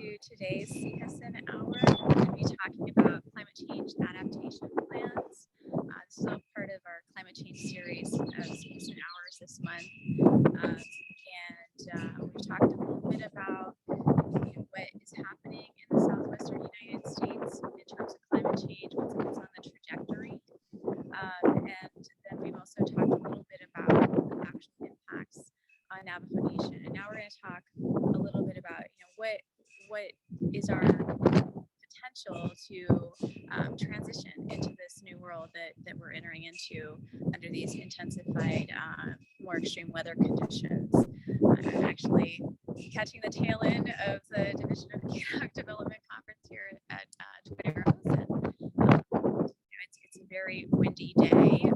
to today's Sihasin Hour. We're going to be talking about climate change adaptation plans. This is all part of our climate change series of Sihasin Hours this month. We've talked a little bit about what is happening in the southwestern United States in terms of climate change, what's on the trajectory. And then we've also talked a little bit about the actual impacts on Navajo Nation. And now we're going to talk a little bit about what is our potential to transition into this new world that we're entering into under these intensified, more extreme weather conditions. I'm actually catching the tail end of the Division of Economic Development Conference here at Twin Arrows, and it's a very windy day.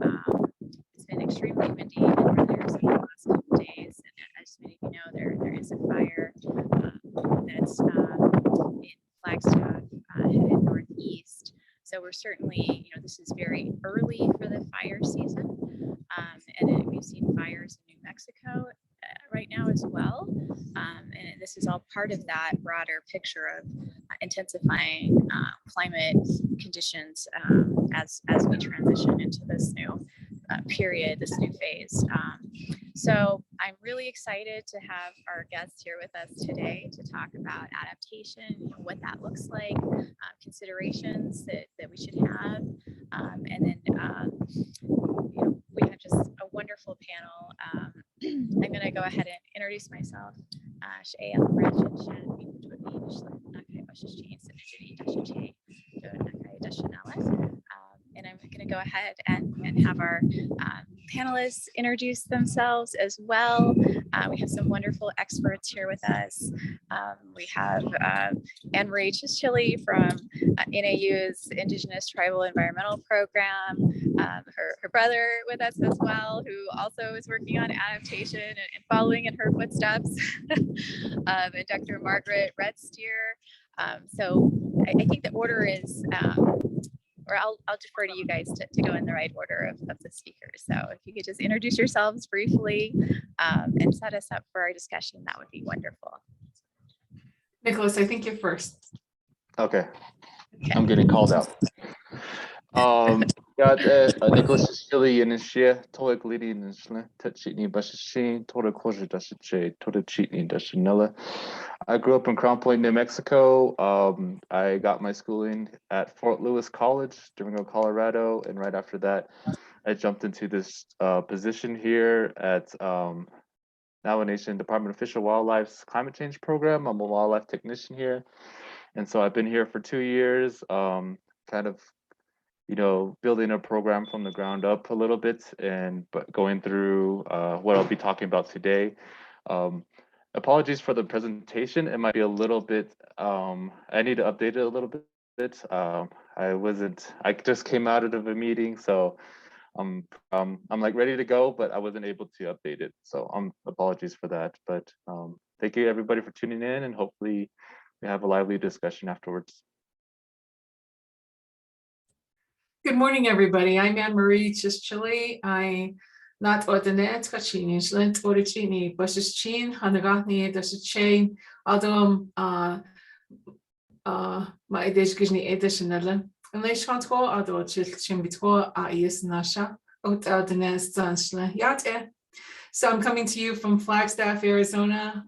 It's been extremely windy in Northern Arizona the last couple of days, and as many of you know, there is a fire that's in Flagstaff headed northeast. So we're certainly, this is very early for the fire season, and we've seen fires in New Mexico right now as well. And this is all part of that broader picture of intensifying climate conditions as we transition into this new period, this new phase. So I'm really excited to have our guests here with us today to talk about adaptation, what that looks like, considerations that we should have, and then we have just a wonderful panel. I'm going to go ahead and introduce myself. And I'm going to go ahead and have our panelists introduce themselves as well. We have some wonderful experts here with us. We have Anne-Marie Chischilly from NAU's Indigenous Tribal Environmental Program, her brother with us as well, who also is working on adaptation and following in her footsteps, and Dr. Margaret Redsteer. So I think the order is, or I'll defer to you guys to go in the right order of the speakers. So if you could just introduce yourselves briefly and set us up for our discussion, that would be wonderful. Nicholas, I think you're first. Okay. I'm getting called out. Nicholas Chischilly in Shia, Toic Lady in Shle, Touchitney Bashin, Tora Koja Dashe, Tora Chitney Dashanella. I grew up in Crown Point, New Mexico. I got my schooling at Fort Lewis College, Durango, Colorado, and right after that, I jumped into this position here at Navajo Nation Department of Fish and Wildlife's climate change program. I'm a wildlife technician here, and so I've been here for 2 years, kind of building a program from the ground up a little bit, but going through what I'll be talking about today. Apologies for the presentation. It might be a little bit, I need to update it a little bit. I just came out of a meeting, so I'm like ready to go, but I wasn't able to update it. So apologies for that, but thank you everybody for tuning in, and hopefully we have a lively discussion afterwards. Good morning, everybody. I'm Anne-Marie Chischilly. I not ordinate kachini shlent origini bashchin hanagani daschain adam my edishgini edishanellen and leishantko ado chilchimbitko ais nasha ot ordinance dansle yate. So I'm coming to you from Flagstaff, Arizona.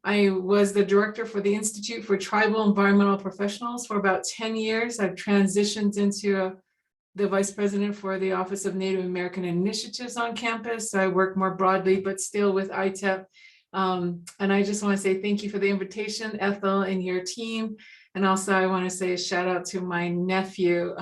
I was the director for the Institute for Tribal Environmental Professionals for about 10 years. I've transitioned into the vice president for the Office of Native American Initiatives on campus. I work more broadly, but still with ITEP. And I just want to say thank you for the invitation, Ethel, and your team. And also I want to say a shout out to my nephew,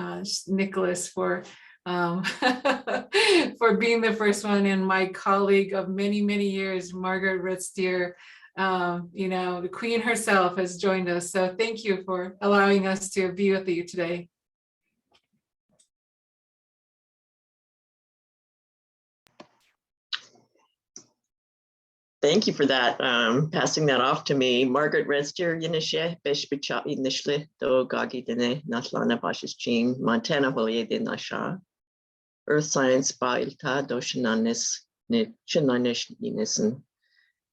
Nicholas, for for being the first one, and my colleague of many, many years, Margaret Redsteer. The queen herself has joined us. So thank you for allowing us to be with you today. Thank you for that, passing that off to me. Margaret Redsteer, Yinishe, Beshbicha Yinishle, Do Gagi Dene, Natlana Bashis Jean, Montana Holie de Nasha, Earth Science by Ilta Doshananis, Chinanesh Yinison.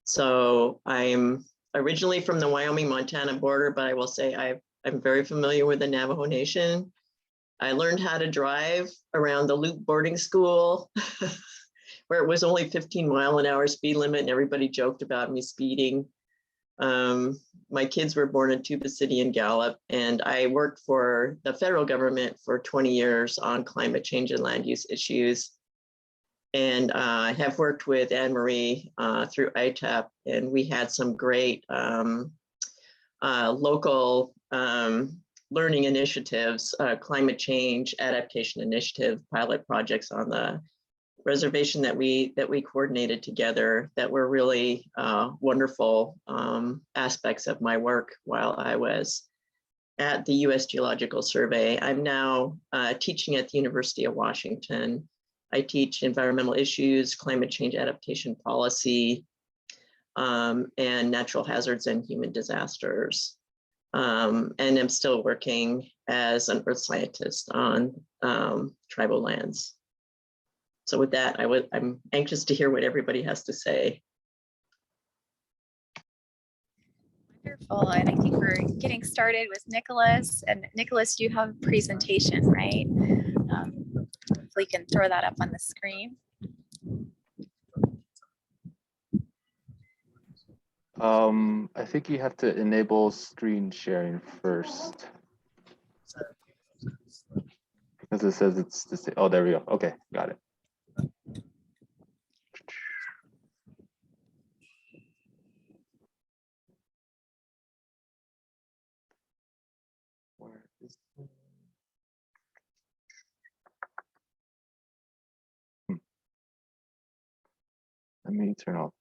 So I'm originally from the Wyoming-Montana border, but I will say I'm very familiar with the Navajo Nation. I learned how to drive around the Loop boarding school where it was only 15-mile-an-hour speed limit and everybody joked about me speeding. My kids were born in Tuba City and Gallup, and I worked for the federal government for 20 years on climate change and land use issues. And I have worked with Anne-Marie through ITAP, and we had some great local learning initiatives, climate change adaptation initiative pilot projects on the reservation that we coordinated together that were really wonderful aspects of my work while I was at the U.S. Geological Survey. I'm now teaching at the University of Washington. I teach environmental issues, climate change adaptation policy, and natural hazards and human disasters. And I'm still working as an earth scientist on tribal lands. So with that, I'm anxious to hear what everybody has to say. Wonderful, and I think we're getting started with Nicholas. And Nicholas, you have a presentation, right? Hopefully you can throw that up on the screen. I think you have to enable screen sharing first. Because it says it's this. Oh, there we go. Okay, got it. Where is it? Let me turn off.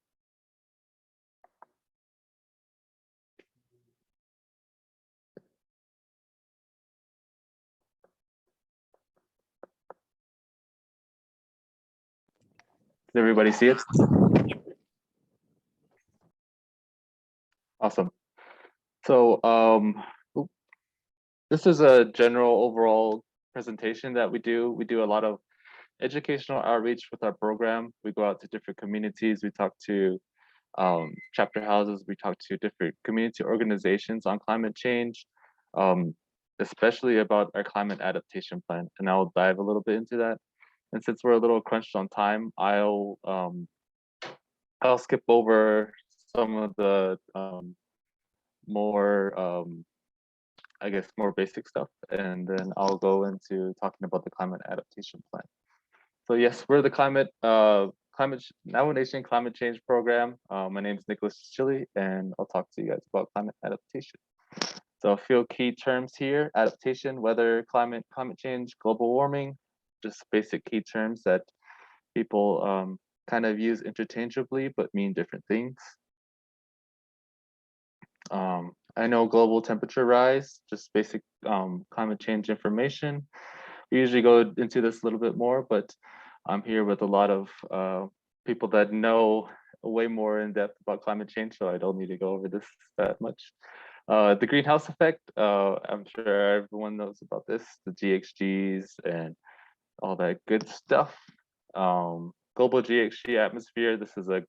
Does everybody see it? Awesome. So this is a general overall presentation that we do. We do a lot of educational outreach with our program. We go out to different communities. We talk to chapter houses. We talk to different community organizations on climate change, especially about our climate adaptation plan. And I'll dive a little bit into that. And since we're a little crunched on time, I'll skip over some of the more, I guess, more basic stuff, and then I'll go into talking about the climate adaptation plan. So yes, we're the Navajo Nation Climate Change Program. My name is Nicholas Chischilly, and I'll talk to you guys about climate adaptation. So a few key terms here: adaptation, weather, climate change, global warming. Just basic key terms that people kind of use interchangeably but mean different things. I know global temperature rise, just basic climate change information. We usually go into this a little bit more, but I'm here with a lot of people that know way more in depth about climate change, so I don't need to go over this that much. The greenhouse effect, I'm sure everyone knows about this, the GHGs and all that good stuff. Global GHG atmosphere, this is a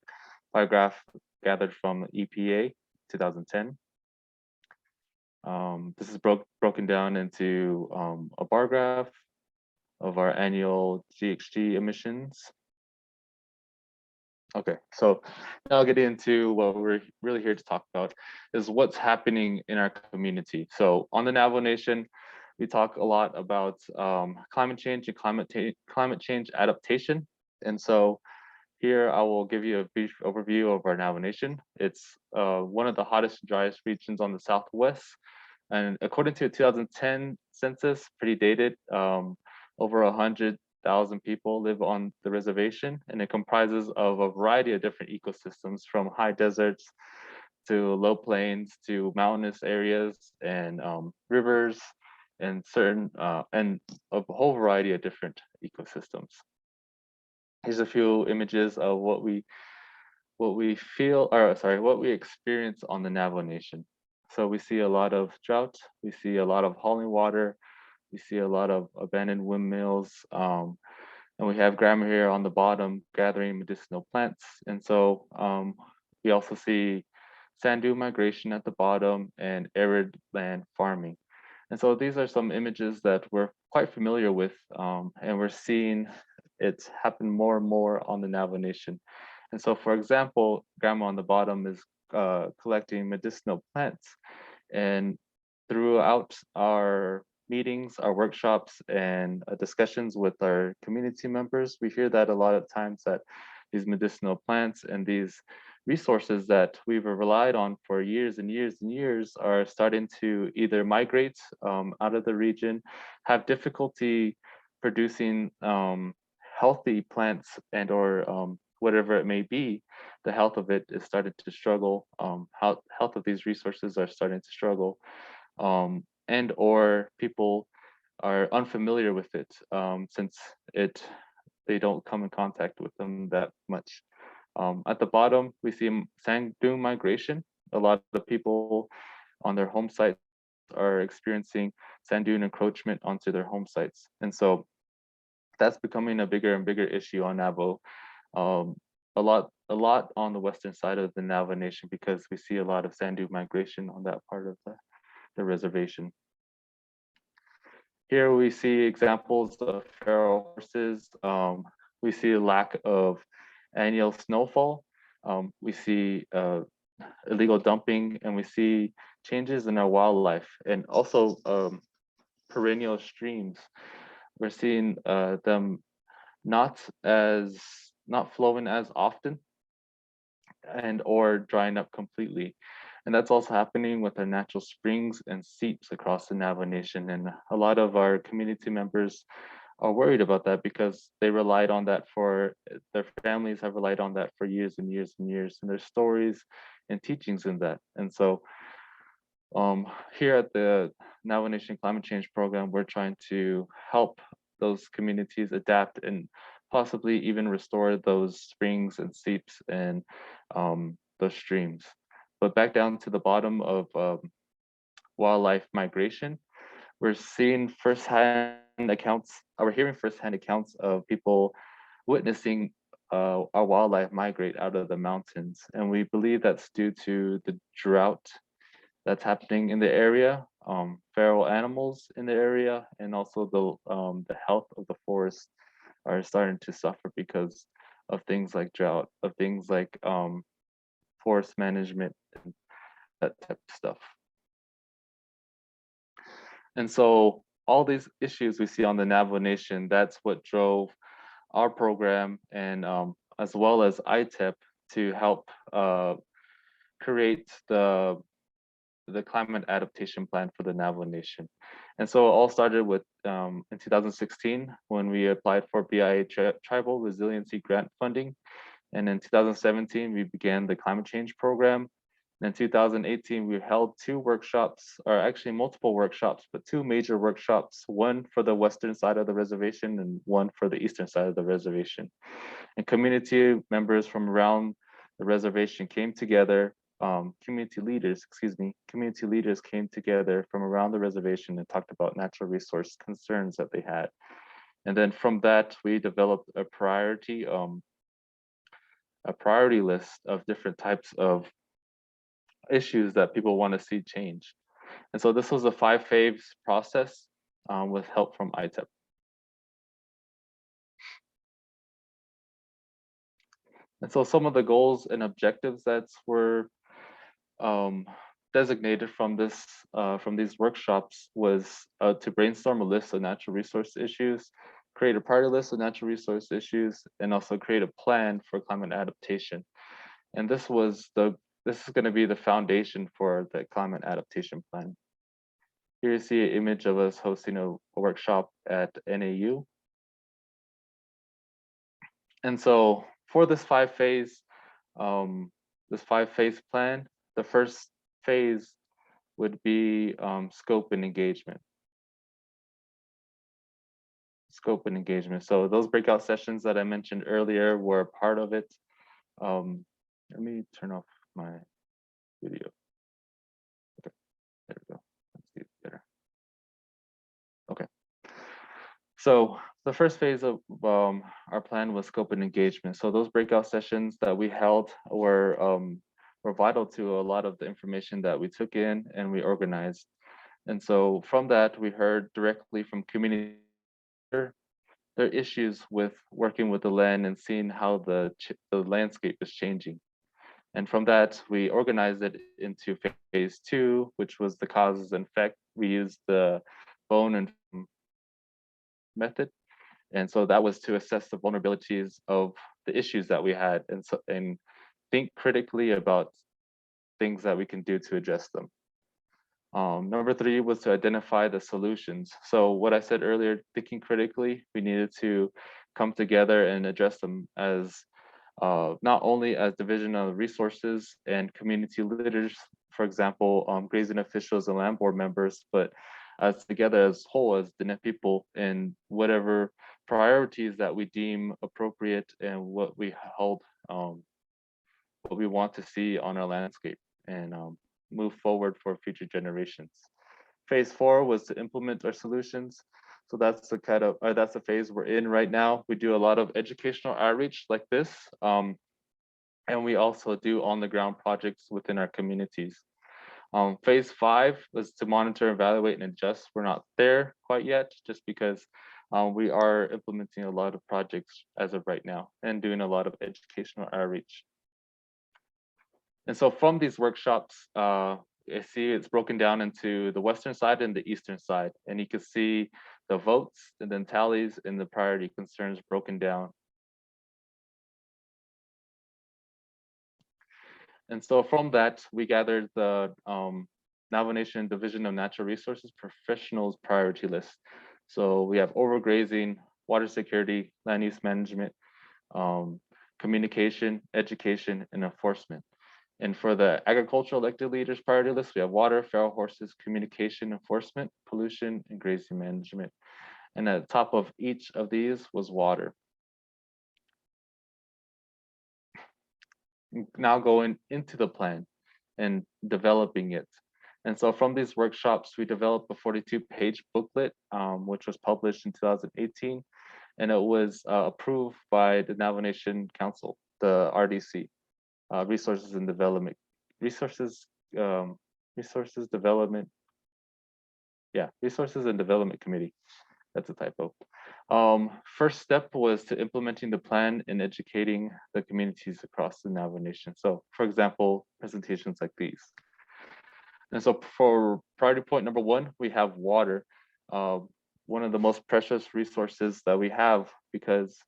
pie graph gathered from EPA 2010. This is broken down into a bar graph of our annual GHG emissions. Okay, so now I'll get into what we're really here to talk about is what's happening in our community. So on the Navajo Nation, we talk a lot about climate change and climate change adaptation. And so here I will give you a brief overview of our Navajo Nation. It's one of the hottest and driest regions on the Southwest. And according to a 2010 census, pretty dated, over 100,000 people live on the reservation, and it comprises of a variety of different ecosystems, from high deserts to low plains to mountainous areas and rivers and and a whole variety of different ecosystems. Here's a few images of what we experience on the Navajo Nation. So we see a lot of drought, we see a lot of hauling water, we see a lot of abandoned windmills, and we have grandma here on the bottom gathering medicinal plants. And so we also see sand dune migration at the bottom, and arid land farming. And so these are some images that we're quite familiar with, and we're seeing it's happen more and more on the Navajo Nation. And so, for example, Grandma on the bottom is collecting medicinal plants. And throughout our meetings, our workshops, and discussions with our community members, we hear that a lot of times that these medicinal plants and these resources that we've relied on for years and years and years are starting to either migrate out of the region, have difficulty producing healthy plants and or whatever it may be. The health of it is starting to struggle. Health of these resources are starting to struggle, and or people are unfamiliar with it since they don't come in contact with them that much. At the bottom, we see sand dune migration. A lot of the people on their home sites are experiencing sand dune encroachment onto their home sites. And so that's becoming a bigger and bigger issue on Navajo. A lot on the western side of the Navajo Nation, because we see a lot of sand dune migration on that part of the reservation. Here we see examples of feral horses. We see a lack of annual snowfall. We see illegal dumping, and we see changes in our wildlife, and also perennial streams. We're seeing them not flowing as often and or drying up completely. And that's also happening with our natural springs and seeps across the Navajo Nation. And a lot of our community members are worried about that because they relied on that their families have relied on that for years and years and years, and there's stories and teachings in that. And so here at the Navajo Nation Climate Change Program, we're trying to help those communities adapt and possibly even restore those springs and seeps and those streams. But back down to the bottom of wildlife migration, we're seeing firsthand accounts, we're hearing firsthand accounts of people witnessing our wildlife migrate out of the mountains. And we believe that's due to the drought that's happening in the area, feral animals in the area, and also the health of the forest are starting to suffer because of things like drought, of things like forest management, and that type of stuff. And so all these issues we see on the Navajo Nation, that's what drove our program, and as well as ITEP, to help create the climate adaptation plan for the Navajo Nation. And so it all started with in 2016 when we applied for BIA Tribal Resiliency Grant funding. And in 2017, we began the climate change program. And in 2018, we held 2 workshops, or actually multiple workshops, but 2 major workshops, one for the western side of the reservation and one for the eastern side of the reservation. And community members from around the reservation came together, community leaders came together from around the reservation and talked about natural resource concerns that they had. And then from that, we developed a priority list of different types of issues that people want to see change. And so this was a 5-phase process with help from ITEP. And so some of the goals and objectives that were designated from these workshops was to brainstorm a list of natural resource issues, create a priority list of natural resource issues, and also create a plan for climate adaptation. And this is going to be the foundation for the climate adaptation plan. Here you see an image of us hosting a workshop at NAU. And so for this 5-phase plan, the first phase would be scope and engagement. Scope and engagement. So those breakout sessions that I mentioned earlier were part of it. Let me turn off my video. Okay, there we go. Let's see it better. Okay. So the first phase of our plan was scope and engagement. So those breakout sessions that we held were were vital to a lot of the information that we took in and we organized. And so from that, we heard directly from community their issues with working with the land and seeing how the landscape is changing. And from that, we organized it into phase 2, which was the causes and effect. We used the bone and method. And so that was to assess the vulnerabilities of the issues that we had and think critically about things that we can do to address them. Number 3 was to identify the solutions. So what I said earlier, thinking critically, we needed to come together and address them as not only as division of resources and community leaders, for example, grazing officials and land board members, but as together as whole, as Diné people, in whatever priorities that we deem appropriate and what we hold, what we want to see on our landscape and move forward for future generations. Phase 4 was to implement our solutions. So that's the kind of that's the phase we're in right now. We do a lot of educational outreach like this, and we also do on-the-ground projects within our communities. Phase 5 was to monitor, evaluate, and adjust. We're not there quite yet, just because we are implementing a lot of projects as of right now and doing a lot of educational outreach. And so from these workshops, I see it's broken down into the western side and the eastern side, and you can see the votes and then tallies and the priority concerns broken down. And so from that, we gathered the Navajo Nation Division of Natural Resources Professionals Priority List. So we have overgrazing, water security, land use management, communication, education, and enforcement. And for the agricultural elected leaders priority list, we have water, feral horses, communication, enforcement, pollution, and grazing management. And at the top of each of these was water. Now going into the plan and developing it. And so from these workshops, we developed a 42-page booklet, which was published in 2018. And it was approved by the Navajo Nation Council, the RDC. Resources and Development, Resources and Development Committee. That's a typo. First step was to implementing the plan and educating the communities across the Navajo Nation. So for example, presentations like these. And so for priority point number 1, we have water, one of the most precious resources that we have, because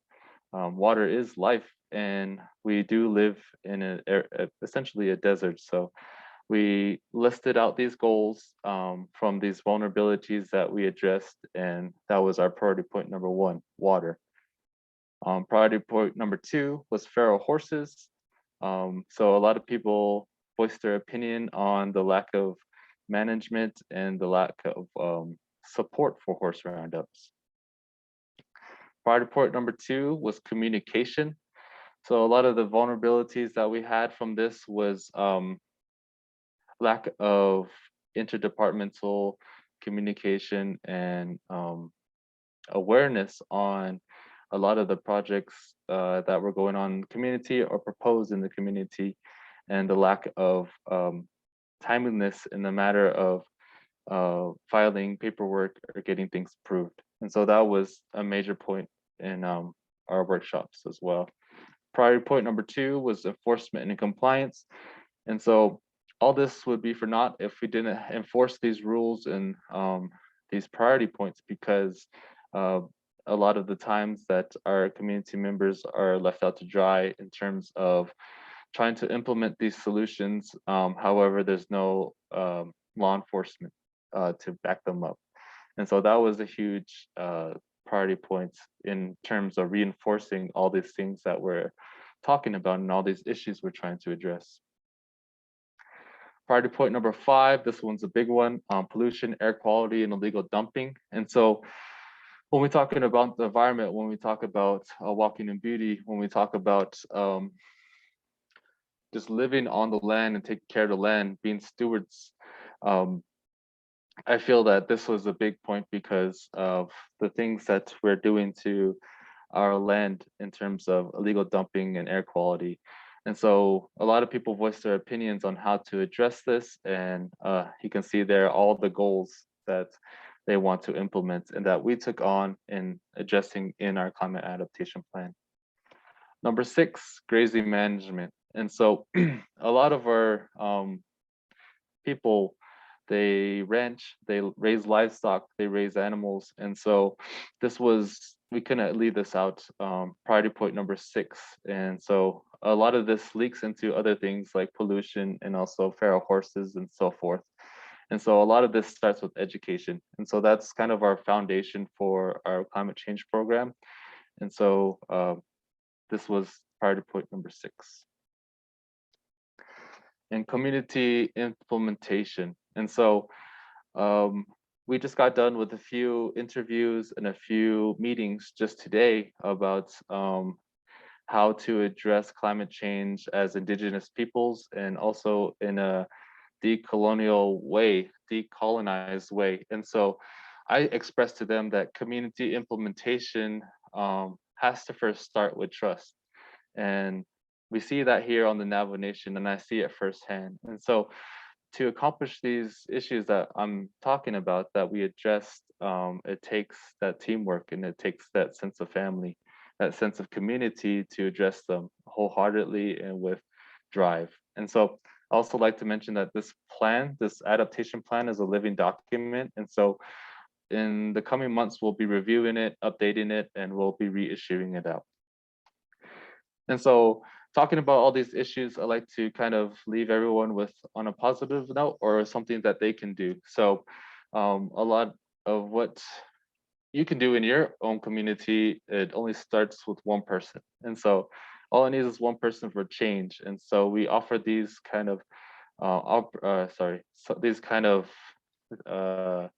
water is life, and we do live in essentially a desert. So we listed out these goals from these vulnerabilities that we addressed, and that was our priority point number 1, water. Priority point number 2 was feral horses. So a lot of people voiced their opinion on the lack of management and the lack of support for horse roundups. Priority point number 2 was communication. So a lot of the vulnerabilities that we had from this was lack of interdepartmental communication and awareness on a lot of the projects that were going on in the community or proposed in the community, and the lack of timeliness in the matter of filing paperwork or getting things approved. And so that was a major point in our workshops as well. Priority point number 2 was enforcement and compliance. And so all this would be for naught if we didn't enforce these rules and these priority points, because a lot of the times that our community members are left out to dry in terms of trying to implement these solutions. However, there's no law enforcement to back them up. And so that was a huge priority point in terms of reinforcing all these things that we're talking about and all these issues we're trying to address. Priority point number 5, this one's a big one, pollution, air quality, and illegal dumping. And so when we're talking about the environment, when we talk about walking in beauty, when we talk about just living on the land and taking care of the land, being stewards, I feel that this was a big point because of the things that we're doing to our land in terms of illegal dumping and air quality. And so a lot of people voiced their opinions on how to address this. And you can see there all the goals that they want to implement and that we took on in addressing in our climate adaptation plan. Number 6, grazing management. And so a lot of our people, they ranch, they raise livestock, they raise animals. And so we couldn't leave this out, priority point number 6. And so a lot of this leaks into other things like pollution and also feral horses and so forth. And so a lot of this starts with education. And so that's kind of our foundation for our climate change program. And so this was priority point number 6. And community implementation. And so we just got done with a few interviews and a few meetings just today about how to address climate change as Indigenous peoples and also in a decolonial way, decolonized way. And so I expressed to them that community implementation has to first start with trust. And we see that here on the Navajo Nation, and I see it firsthand. And so to accomplish these issues that I'm talking about, that we addressed, it takes that teamwork and it takes that sense of family, that sense of community to address them wholeheartedly and with drive. And so I also like to mention that this plan, this adaptation plan, is a living document. And so in the coming months, we'll be reviewing it, updating it, and we'll be reissuing it out. And so talking about all these issues, I like to kind of leave everyone with on a positive note or something that they can do. So a lot of what you can do in your own community, it only starts with one person. And so all it needs is one person for change. And so we offer these kind of, these kind of, I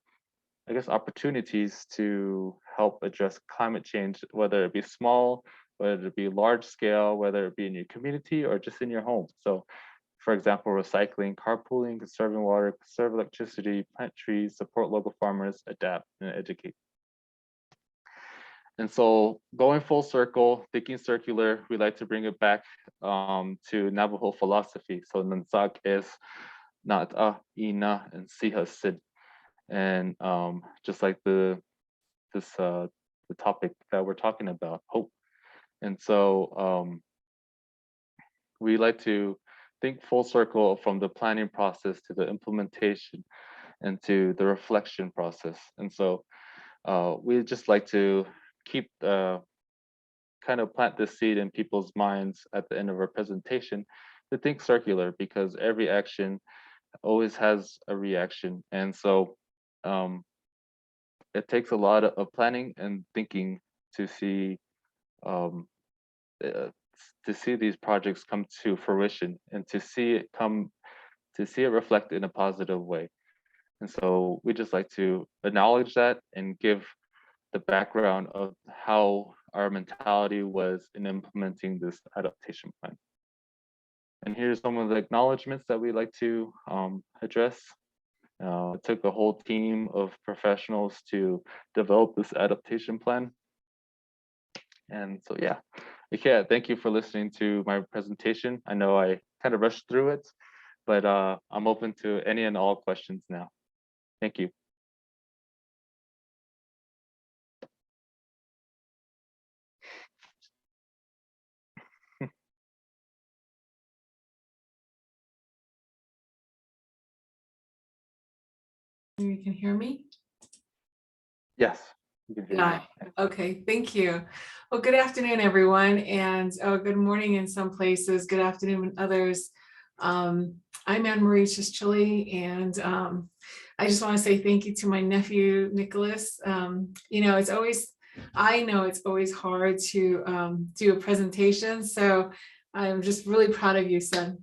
guess, opportunities to help address climate change, whether it be small, whether it be large scale, whether it be in your community or just in your home. So for example, recycling, carpooling, conserving water, conserve electricity, plant trees, support local farmers, adapt and educate. And so going full circle, thinking circular, we like to bring it back to Navajo philosophy. So Nitsahakees, Adaptaion, and Sihasin. And just like the topic that we're talking about, hope. And so we like to think full circle from the planning process to the implementation and to the reflection process. And so we just like to keep kind of plant this seed in people's minds at the end of our presentation to think circular, because every action always has a reaction. And so it takes a lot of planning and thinking to see these projects come to fruition and to see it reflect in a positive way. And so we just like to acknowledge that and give the background of how our mentality was in implementing this adaptation plan. And here's some of the acknowledgements that we like to address. It took a whole team of professionals to develop this adaptation plan. And so, yeah, okay, thank you for listening to my presentation. I know I kind of rushed through it, but I'm open to any and all questions now. Thank you. You can hear me? Yes, you can hear me. Yeah. Okay, thank you. Well, good afternoon, everyone, and good morning in some places, good afternoon in others. I'm Anne-Marie Chischilly, and I just want to say thank you to my nephew, Nicholas. You know, I know it's always hard to do a presentation, so I'm just really proud of you, son.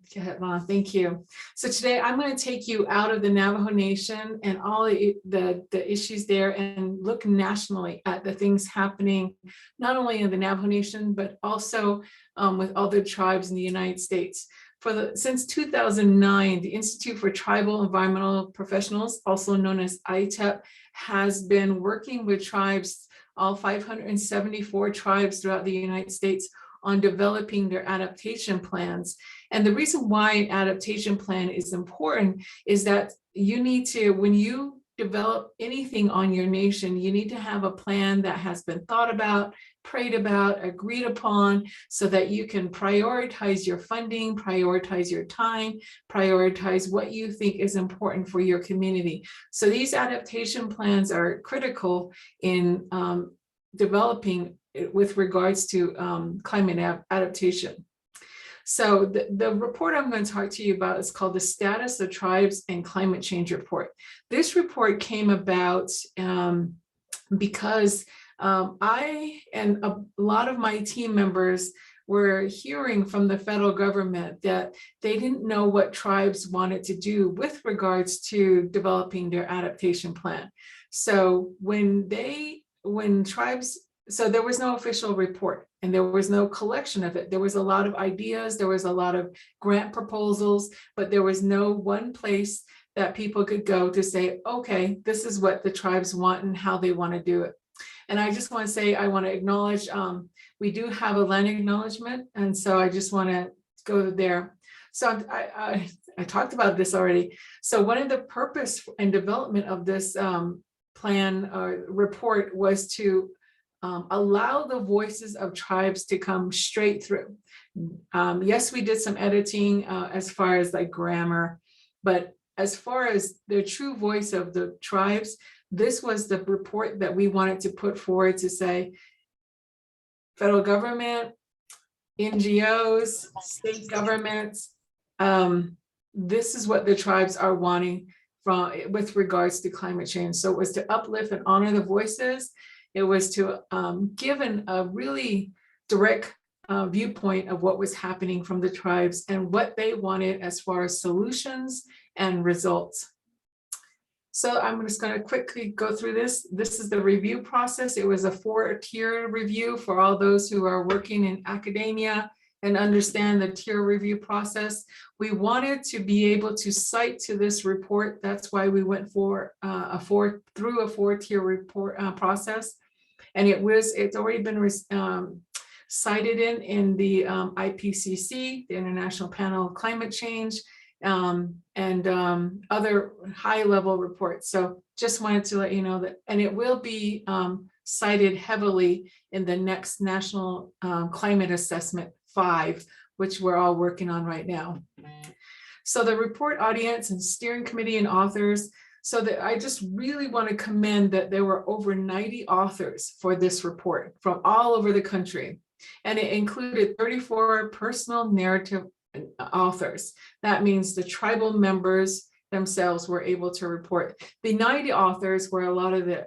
Thank you. So today I'm going to take you out of the Navajo Nation and all the issues there and look nationally at the things happening, not only in the Navajo Nation, but also with other tribes in the United States. Since 2009, the Institute for Tribal Environmental Professionals, also known as ITEP, has been working with tribes, all 574 tribes throughout the United States, on developing their adaptation plans. And the reason why an adaptation plan is important is that you need to, when you develop anything on your nation, you need to have a plan that has been thought about, prayed about, agreed upon, so that you can prioritize your funding, prioritize your time, prioritize what you think is important for your community. So these adaptation plans are critical in developing with regards to climate adaptation. So the report I'm going to talk to you about is called the Status of Tribes and Climate Change Report. This report came about because I and a lot of my team members were hearing from the federal government that they didn't know what tribes wanted to do with regards to developing their adaptation plan. So so there was no official report and there was no collection of it. There was a lot of ideas, there was a lot of grant proposals, but there was no one place that people could go to say, okay, this is what the tribes want and how they want to do it. And I just want to say, I want to acknowledge, we do have a land acknowledgement. And so I just want to go there. So I talked about this already. So one of the purpose and development of this plan or report was to allow the voices of tribes to come straight through. Yes, we did some editing as far as like grammar, but as far as the true voice of the tribes, this was the report that we wanted to put forward to say, federal government, NGOs, state governments, this is what the tribes are wanting with regards to climate change. So it was to uplift and honor the voices. It was to give a really direct viewpoint of what was happening from the tribes and what they wanted as far as solutions and results. So I'm just going to quickly go through this. This is the review process. It was a 4-tier review for all those who are working in academia and understand the tier review process. We wanted to be able to cite to this report. That's why we went for a 4-tier report process. And it's already been cited in the IPCC, the International Panel of Climate Change, and other high-level reports. So just wanted to let you know that, and it will be cited heavily in the next National Climate Assessment 5, which we're all working on right now. So the report audience and steering committee and authors. So that I just really want to commend that there were over 90 authors for this report from all over the country. And it included 34 personal narrative authors. That means the tribal members themselves were able to report. The 90 authors were a lot of the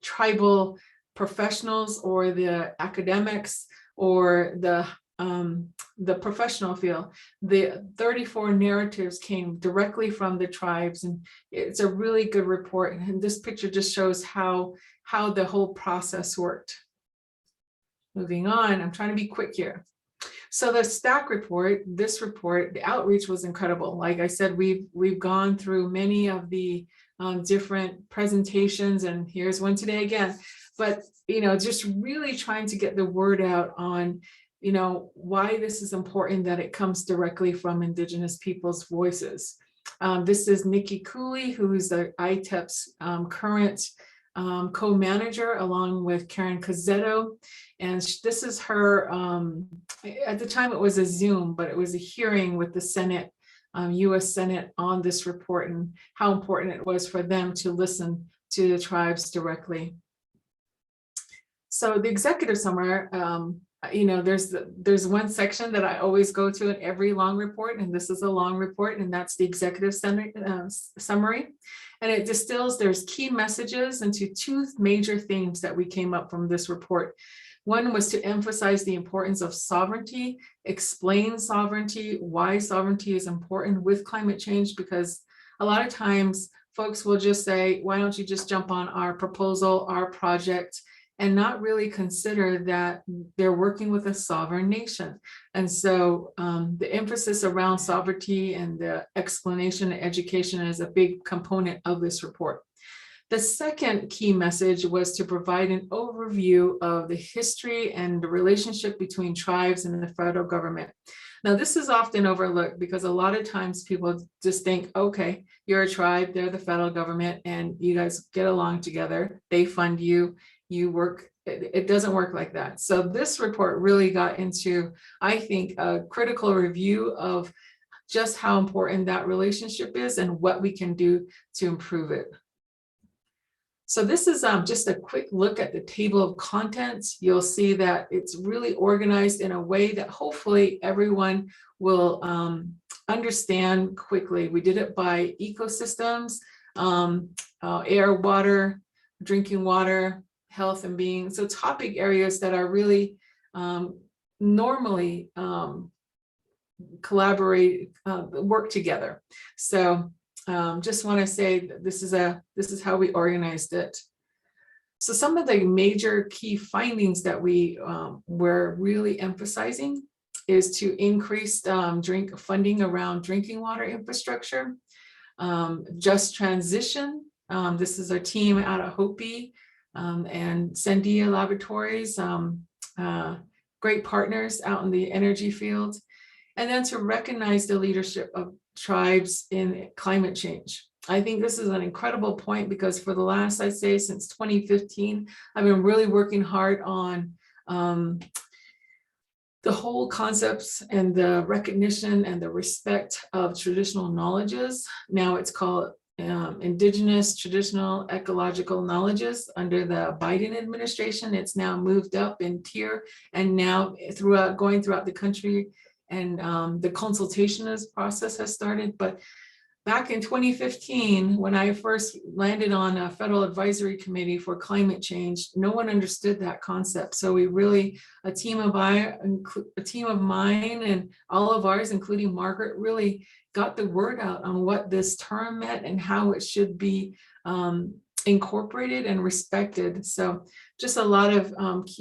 tribal professionals or the academics or the professional field. The 34 narratives came directly from the tribes, and it's a really good report. And this picture just shows how the whole process worked. Moving on, I'm trying to be quick here. So the STAC report, this report, the outreach was incredible. Like I said, we've gone through many of the different presentations, and here's one today again. But just really trying to get the word out on why this is important that it comes directly from Indigenous people's voices. This is Nikki Cooley, who's the ITEP's current co-manager, along with Karen Cazzetto. And this is her, at the time it was a Zoom, but it was a hearing with the Senate, US Senate, on this report and how important it was for them to listen to the tribes directly. So the executive summary, there's one section that I always go to in every long report, and this is a long report, and that's the executive summary. And it distills, there's key messages into 2 major themes that we came up from this report. One was to emphasize the importance of sovereignty, explain sovereignty, why sovereignty is important with climate change, because a lot of times folks will just say, why don't you just jump on our proposal, our project, and not really consider that they're working with a sovereign nation. And so the emphasis around sovereignty and the explanation and education is a big component of this report. The second key message was to provide an overview of the history and the relationship between tribes and the federal government. Now, this is often overlooked because a lot of times people just think, okay, you're a tribe, they're the federal government, and you guys get along together, they fund you, you work. It doesn't work like that. So this report really got into, I think, a critical review of just how important that relationship is and what we can do to improve it. So this is just a quick look at the table of contents. You'll see that it's really organized in a way that hopefully everyone will understand quickly. We did it by ecosystems, air, water, drinking water, health and being. So topic areas that are really normally work together. So just want to say that this is how we organized it. So some of the major key findings that we were really emphasizing is to increase funding around drinking water infrastructure, just transition. This is our team out of Hopi and Sandia Laboratories, great partners out in the energy field, and then to recognize the leadership of tribes in climate change. I think this is an incredible point because for the last, I'd say since 2015, I've been really working hard on the whole concepts and the recognition and the respect of traditional knowledges. Now it's called Indigenous Traditional Ecological Knowledges under the Biden administration. It's now moved up in tier and now going throughout the country, and the consultation process has started. But back in 2015, when I first landed on a federal advisory committee for climate change, no one understood that concept. So we really, a team of mine and all of ours, including Margaret, really got the word out on what this term meant and how it should be incorporated and respected. So just a lot of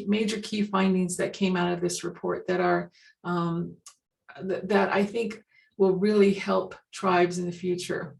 major key findings that came out of this report that are that I think will really help tribes in the future.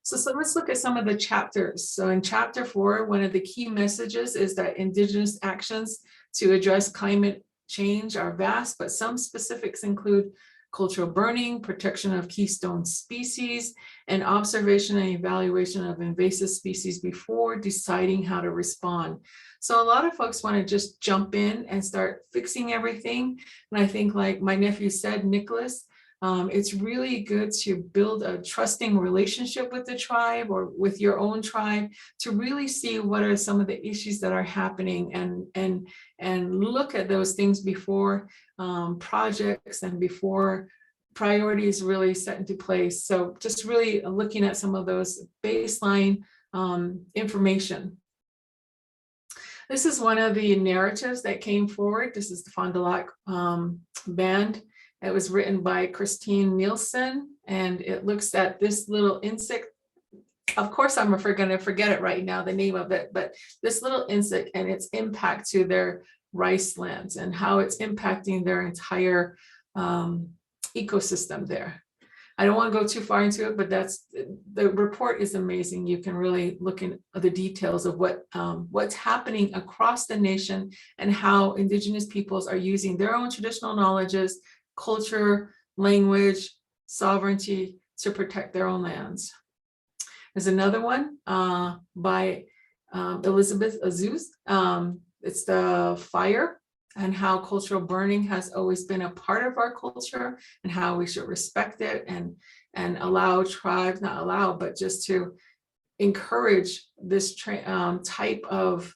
So let's look at some of the chapters. So in chapter 4, one of the key messages is that Indigenous actions to address climate change are vast, but some specifics include cultural burning, protection of keystone species, and observation and evaluation of invasive species before deciding how to respond. So a lot of folks want to just jump in and start fixing everything. And I think, like my nephew said, Nicholas, it's really good to build a trusting relationship with the tribe or with your own tribe to really see what are some of the issues that are happening and look at those things before projects and before priorities really set into place. So just really looking at some of those baseline information. This is one of the narratives that came forward. This is the Fond du Lac band. It was written by Christine Nielsen, and it looks at this little insect. Of course, I'm going to forget it right now, the name of it, but this little insect and its impact to their rice lands and how it's impacting their entire ecosystem there. I don't want to go too far into it, but the report is amazing. You can really look in the details of what's happening across the nation and how Indigenous peoples are using their own traditional knowledges, culture, language, sovereignty to protect their own lands. There's another one by Elizabeth Azuz. It's the fire and how cultural burning has always been a part of our culture and how we should respect it and allow tribes, not allow, but just to encourage this type of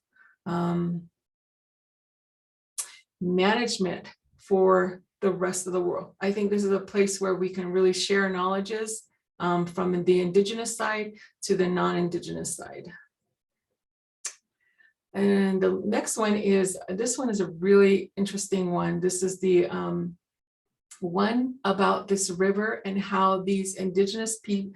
management for the rest of the world. I think this is a place where we can really share knowledges from the Indigenous side to the non-Indigenous side. And the next one is, this one is a really interesting one. This is the one about this river and how these Indigenous people,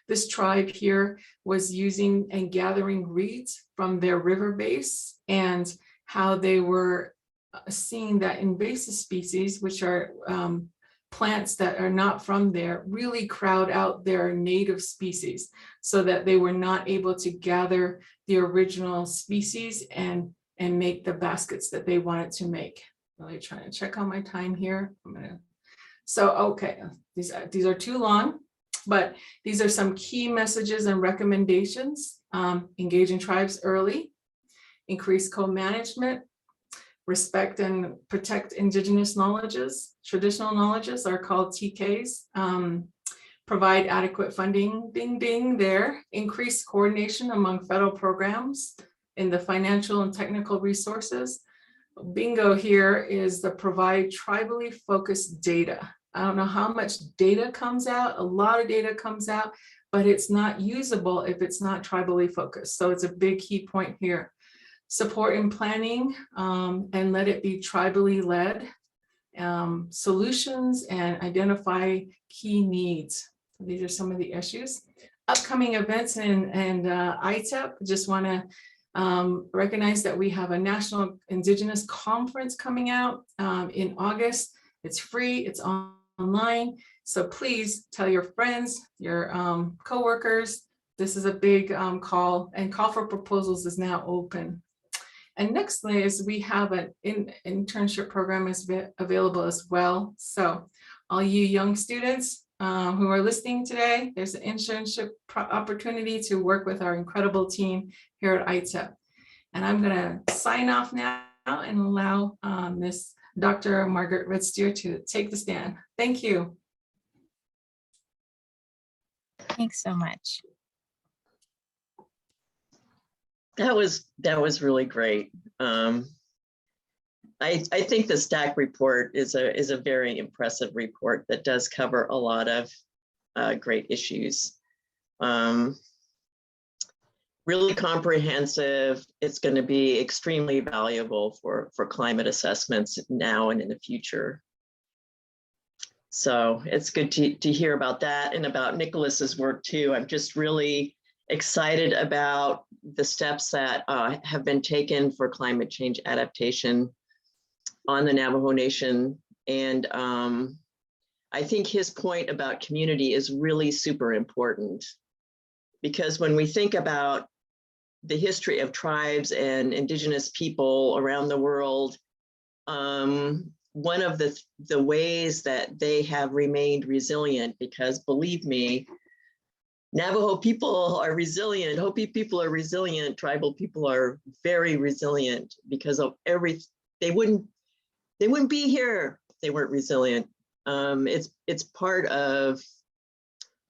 this tribe here was using and gathering reeds from their river base and how they were seeing that invasive species, which are plants that are not from there really crowd out their native species, so that they were not able to gather the original species and make the baskets that they wanted to make. Really trying to check on my time here. So, okay, these are too long, but these are some key messages and recommendations. Engaging tribes early, increase co-management, respect and protect indigenous knowledges. Traditional knowledges are called TKs. Provide adequate funding, ding, ding there. Increase coordination among federal programs in the financial and technical resources. Bingo here is the provide tribally focused data. I don't know how much data comes out, a lot of data comes out, but it's not usable if it's not tribally focused. So it's a big key point here. Support in planning and let it be tribally led. Solutions and identify key needs. These are some of the issues. Upcoming events and ITEP, just want to recognize that we have a National Indigenous Conference coming out in August. It's free, it's online. So please tell your friends, your coworkers. This is a big call, and call for proposals is now open. And next is we have an internship program is available as well. So all you young students who are listening today, there's an internship opportunity to work with our incredible team here at ITEP. And I'm going to sign off now and allow Miss Dr. Margaret Redsteer to take the stand. Thank you. Thanks so much. That was really great. I think the STAC report is a very impressive report that does cover a lot of great issues. Really comprehensive. It's going to be extremely valuable for climate assessments now and in the future. So it's good to hear about that and about Nicholas's work too. I'm just really excited about the steps that have been taken for climate change adaptation on the Navajo Nation. And I think his point about community is really super important, because when we think about the history of tribes and indigenous people around the world, one of the ways that they have remained resilient, because believe me, Navajo people are resilient, Hopi people are resilient, tribal people are very resilient because of they wouldn't be here if they weren't resilient. It's part of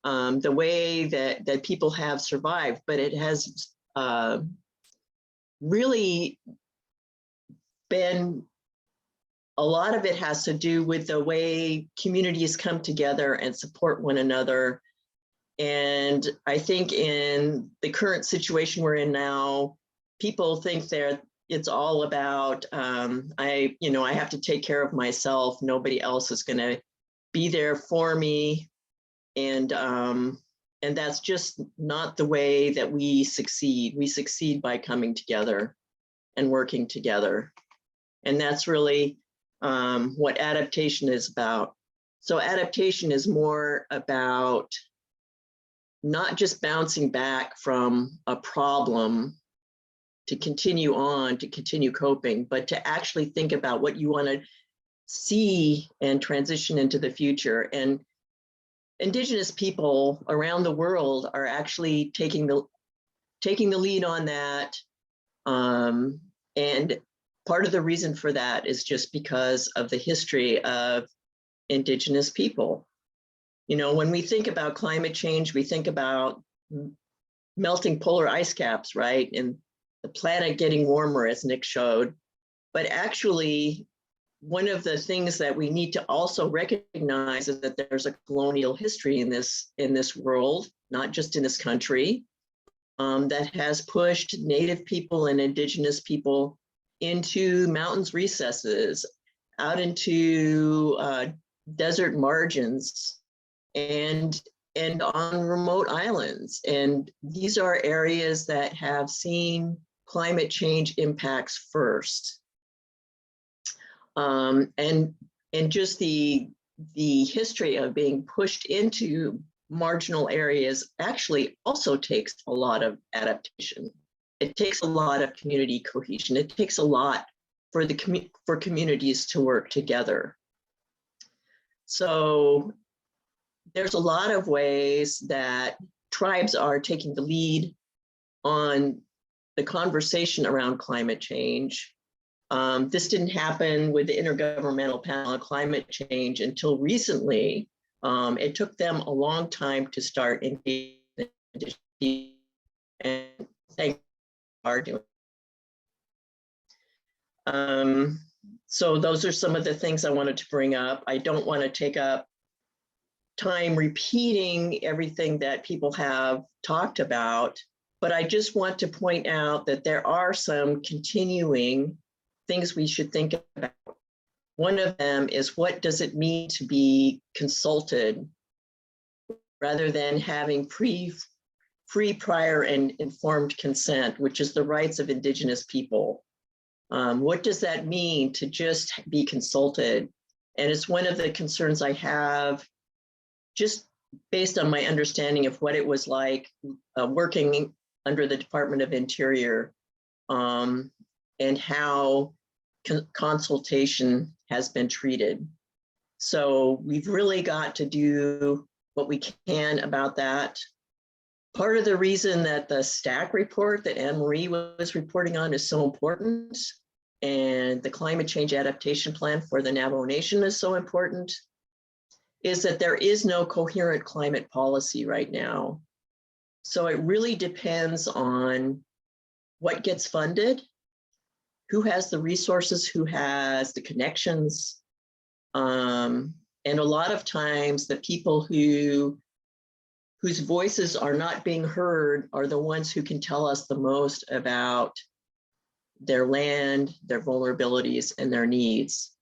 the way that people have survived, but it has really been, a lot of it has to do with the way communities come together and support one another. And I think in the current situation we're in now, people think it's all about, I have to take care of myself. Nobody else is going to be there for me. And that's just not the way that we succeed. We succeed by coming together and working together. And that's really what adaptation is about. So adaptation is more about not just bouncing back from a problem to continue on, to continue coping, but to actually think about what you want to see and transition into the future. And indigenous people around the world are actually taking the lead on that. And part of the reason for that is just because of the history of indigenous people. You know, when we think about climate change, we think about melting polar ice caps, right? And the planet getting warmer, as Nick showed. But actually, one of the things that we need to also recognize is that there's a colonial history in this world, not just in this country, that has pushed Native people and indigenous people into mountains recesses, out into desert margins, and on remote islands. And these are areas that have seen climate change impacts first. And just the the history of being pushed into marginal areas actually also takes a lot of adaptation. It takes a lot of community cohesion. It takes a lot for for communities to work together. So there's a lot of ways that tribes are taking the lead on the conversation around climate change. This didn't happen with the Intergovernmental Panel on Climate Change until recently. It took them a long time to start engaging, and they are doing. So those are some of the things I wanted to bring up. I don't want to take up time repeating everything that people have talked about, but I just want to point out that there are some continuing things we should think about. One of them is, what does it mean to be consulted rather than having free, prior, and informed consent, which is the rights of Indigenous people? What does that mean to just be consulted? And it's one of the concerns I have, just based on my understanding of what it was like working under the Department of Interior, and how consultation has been treated. So we've really got to do what we can about that. Part of the reason that the STAC report that Anne-Marie was reporting on is so important, and the climate change adaptation plan for the Navajo Nation is so important, is that there is no coherent climate policy right now. So it really depends on what gets funded, who has the resources, who has the connections. And a lot of times the people whose voices are not being heard are the ones who can tell us the most about their land, their vulnerabilities, and their needs.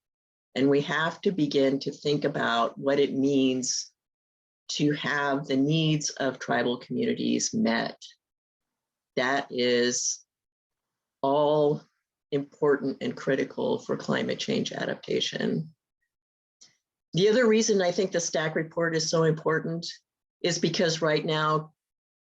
And we have to begin to think about what it means to have the needs of tribal communities met. That is all important and critical for climate change adaptation. The other reason I think the STAC report is so important is because right now,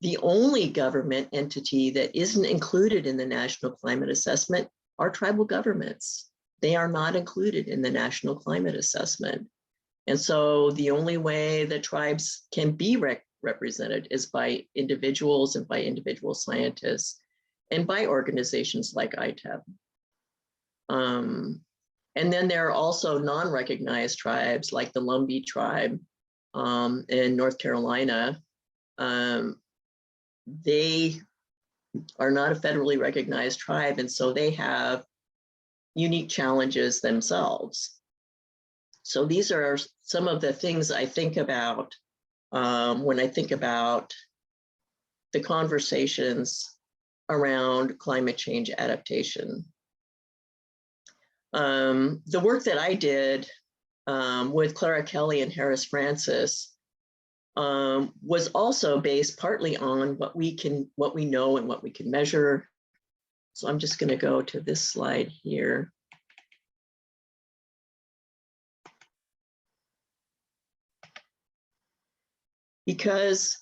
the only government entity that isn't included in the National Climate Assessment are tribal governments. They are not included in the National Climate Assessment. And so the only way that tribes can be represented is by individuals and by individual scientists and by organizations like ITEP. And then there are also non-recognized tribes like the Lumbee tribe in North Carolina. They are not a federally recognized tribe, and so they have unique challenges themselves. So these are some of the things I think about when I think about the conversations around climate change adaptation. The work that I did with Clara Kelly and Harris Francis was also based partly on what we know and what we can measure. So I'm just going to go to this slide here. Because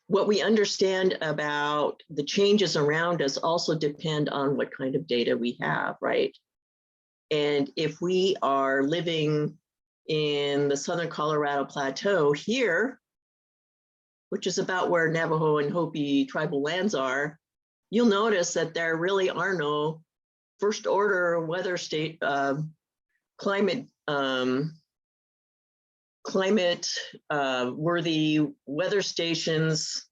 what we understand about the changes around us also depend on what kind of data we have, right? And if we are living in the Southern Colorado Plateau here, which is about where Navajo and Hopi tribal lands are, you'll notice that there really are no first order weather state climate worthy weather stations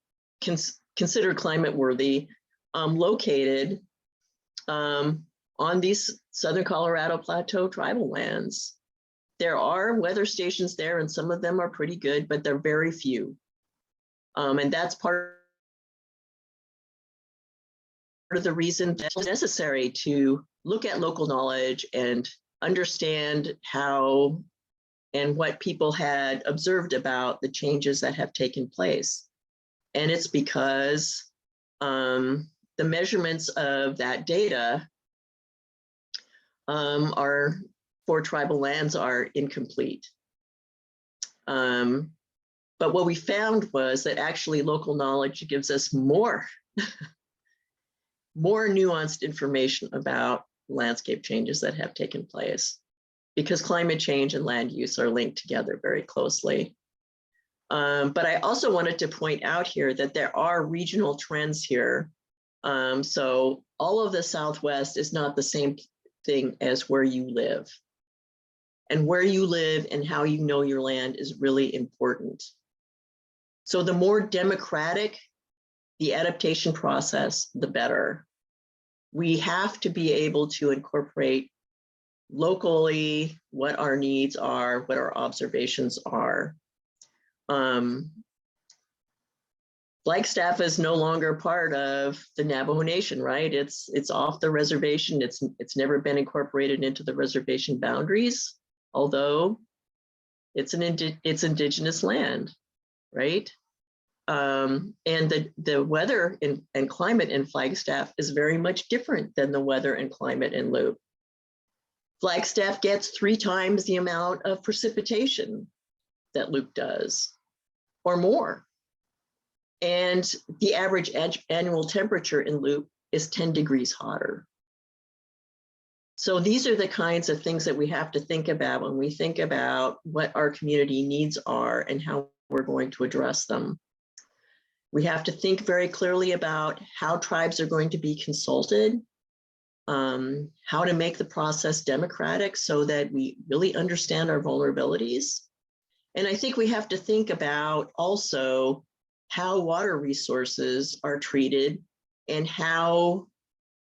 considered climate worthy located on these Southern Colorado Plateau tribal lands. There are weather stations there, and some of them are pretty good, but they're very few. And that's part of the reason that it's necessary to look at local knowledge and understand how and what people had observed about the changes that have taken place. And it's because the measurements of that data are for tribal lands are incomplete. But what we found was that actually local knowledge gives us more, more nuanced information about landscape changes that have taken place, because climate change and land use are linked together very closely. But I also wanted to point out here that there are regional trends here. So all of the Southwest is not the same thing as where you live. And where you live and how you know your land is really important. So the more democratic the adaptation process, the better. We have to be able to incorporate locally what our needs are, what our observations are. Flagstaff is no longer part of the Navajo Nation, right? It's off the reservation. It's never been incorporated into the reservation boundaries, although it's indigenous land, right? And the weather and climate in Flagstaff is very much different than the weather and climate in Loop. Flagstaff gets 3 times the amount of precipitation that Loop does, or more. And the average annual temperature in Loop is 10 degrees hotter. So these are the kinds of things that we have to think about when we think about what our community needs are and how we're going to address them. We have to think very clearly about how tribes are going to be consulted, how to make the process democratic so that we really understand our vulnerabilities. And I think we have to think about also how water resources are treated and how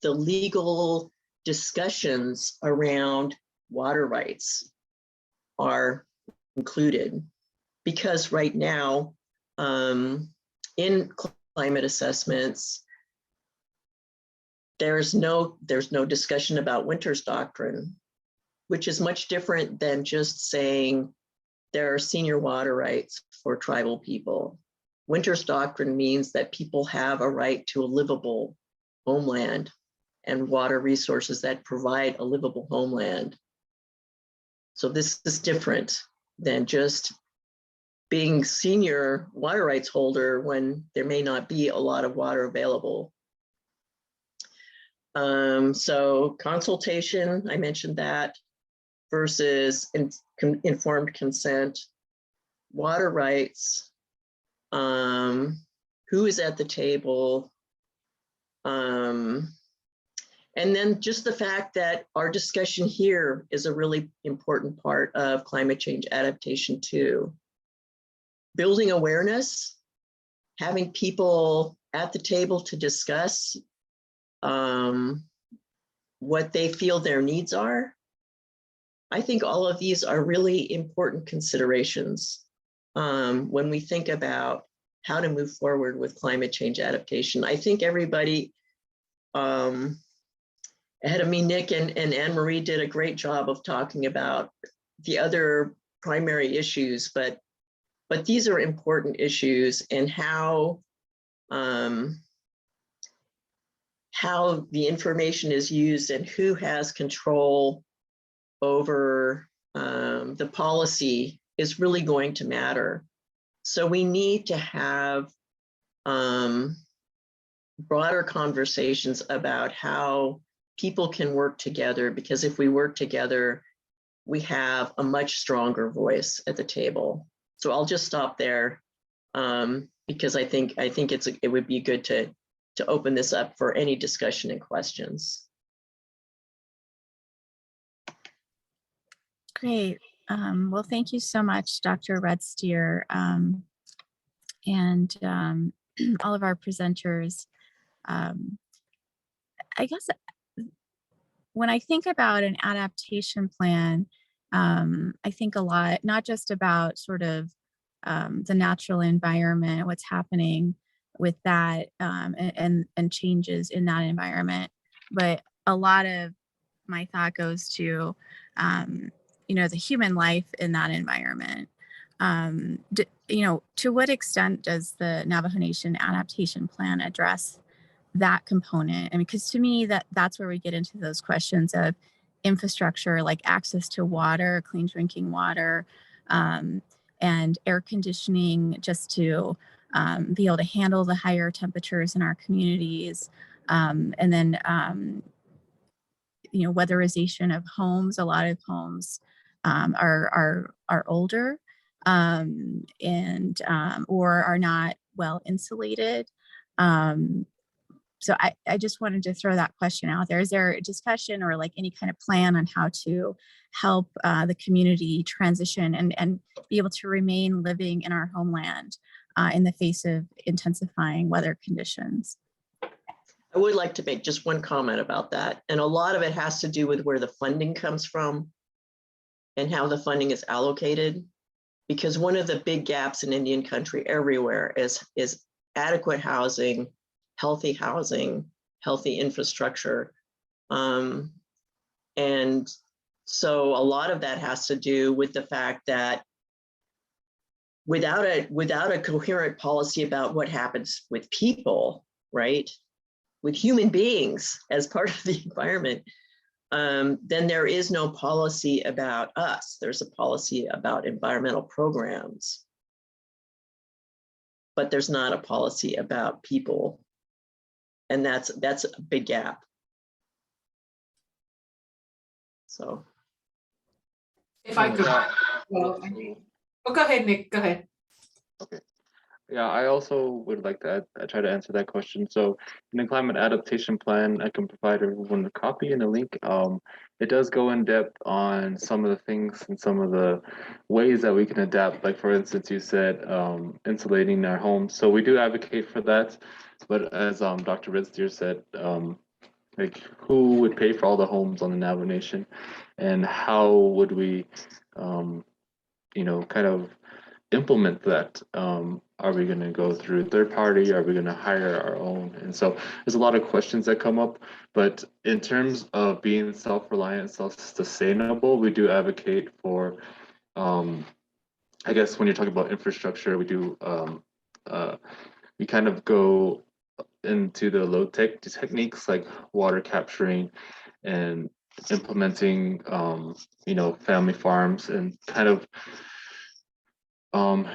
the legal discussions around water rights are included. Because right now, in climate assessments, there's no discussion about Winter's doctrine, which is much different than just saying there are senior water rights for tribal people. Winter's doctrine means that people have a right to a livable homeland and water resources that provide a livable homeland. So this is different than just being senior water rights holder when there may not be a lot of water available. So consultation, I mentioned that, versus informed consent, water rights, who is at the table, and then just the fact that our discussion here is a really important part of climate change adaptation too. Building awareness, having people at the table to discuss what they feel their needs are. I think all of these are really important considerations when we think about how to move forward with climate change adaptation. I think everybody ahead of me, Nick and Anne-Marie, did a great job of talking about the other primary issues, but these are important issues, and how the information is used and who has control over the policy is really going to matter. So we need to have broader conversations about how people can work together, because if we work together, we have a much stronger voice at the table. So I'll just stop there because I think it would be good to open this up for any discussion and questions. Great. Well, thank you so much, Dr. Redsteer, and all of our presenters. I guess when I think about an adaptation plan, I think a lot, not just about sort of the natural environment, what's happening with that and changes in that environment, but a lot of my thought goes to the human life in that environment. To what extent does the Navajo Nation Adaptation Plan address that component? I mean, because to me, that's where we get into those questions of, infrastructure like access to water, clean drinking water, and air conditioning, just to be able to handle the higher temperatures in our communities. And then, you know, weatherization of homes. A lot of homes are older and or are not well insulated. So I just wanted to throw that question out there. Is there a discussion or like any kind of plan on how to help the community transition and be able to remain living in our homeland in the face of intensifying weather conditions? I would like to make just one comment about that. And a lot of it has to do with where the funding comes from and how the funding is allocated. Because one of the big gaps in Indian country everywhere is adequate housing, healthy infrastructure. And so a lot of that has to do with the fact that without a coherent policy about what happens with people, right? With human beings as part of the environment, then there is no policy about us. There's a policy about environmental programs, but there's not a policy about people. And that's a big gap. So. If I could, well, oh, go ahead, Nick, go ahead. Okay. Yeah, I also would like to try to answer that question. So in the climate adaptation plan, I can provide everyone a copy and a link. It does go in depth on some of the things and some of the ways that we can adapt. Like for instance, you said insulating our homes. So we do advocate for that. But as Dr. Redsteer said, like who would pay for all the homes on the Navajo Nation, and how would we, you know, kind of implement that? Are we going to go through third party? Are we going to hire our own? And so there's a lot of questions that come up, but in terms of being self-reliant, self-sustainable, we do advocate for, I guess when you're talking about infrastructure, we do, we kind of go into the low tech techniques like water capturing and implementing, you know, family farms and kind of,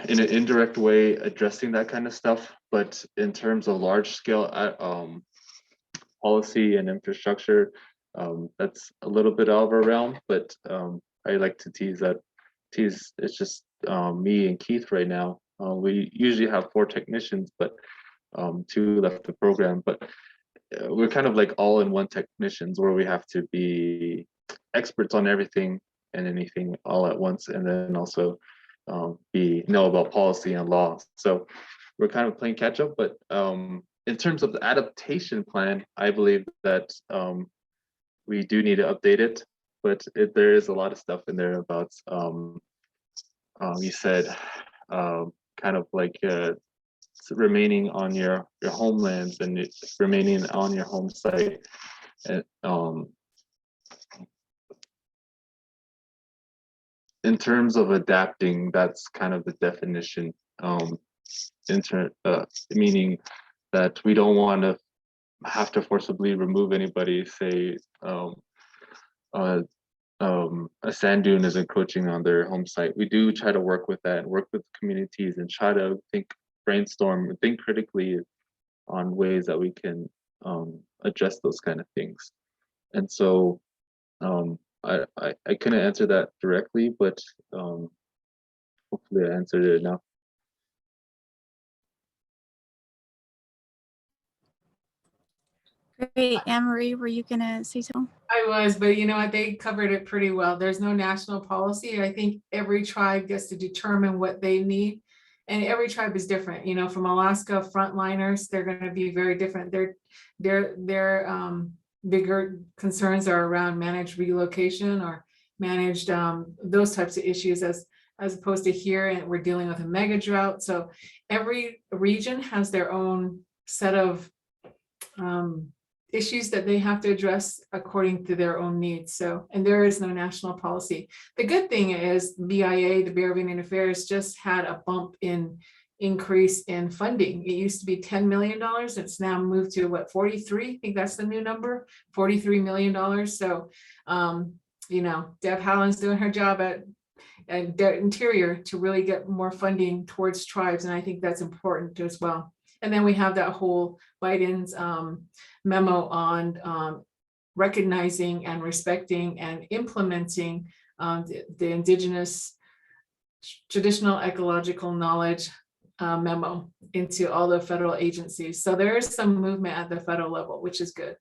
in an indirect way addressing that kind of stuff. But in terms of large scale policy and infrastructure, that's a little bit out of our realm. But I like to tease it's just me and Keith right now. We usually have 4 technicians, but 2 left the program. But we're kind of like all-in-one technicians where we have to be experts on everything and anything all at once, and then also know about policy and law. So we're kind of playing catch up. But in terms of the adaptation plan, I believe that we do need to update it. But there is a lot of stuff in there about you said kind of like remaining on your homelands and remaining on your home site. And in terms of adapting, that's kind of the definition, meaning that we don't want to have to forcibly remove anybody, say a sand dune is encroaching on their home site. We do try to work with that and work with communities and try to brainstorm, think critically on ways that we can address those kind of things. And so I couldn't answer that directly, but hopefully I answered it enough. Great. Anne-Marie, were you gonna say something? I was, but you know what, they covered it pretty well. There's no national policy. I think every tribe gets to determine what they need. And every tribe is different, you know, from Alaska frontliners, they're going to be very different. Their bigger concerns are around managed relocation or managed those types of issues as opposed to here, and we're dealing with a mega drought. So every region has their own set of issues that they have to address according to their own needs. So, and there is no national policy. The good thing is BIA, the Bureau of Indian Affairs, just had a bump in increase in funding. It used to be $10 million. It's now moved to what, 43? I think that's the new number, $43 million. So, you know, Deb Howland's doing her job at the Interior to really get more funding towards tribes. And I think that's important as well. And then we have that whole Biden's memo on recognizing and respecting and implementing the indigenous traditional ecological knowledge memo into all the federal agencies. So there is some movement at the federal level, which is good.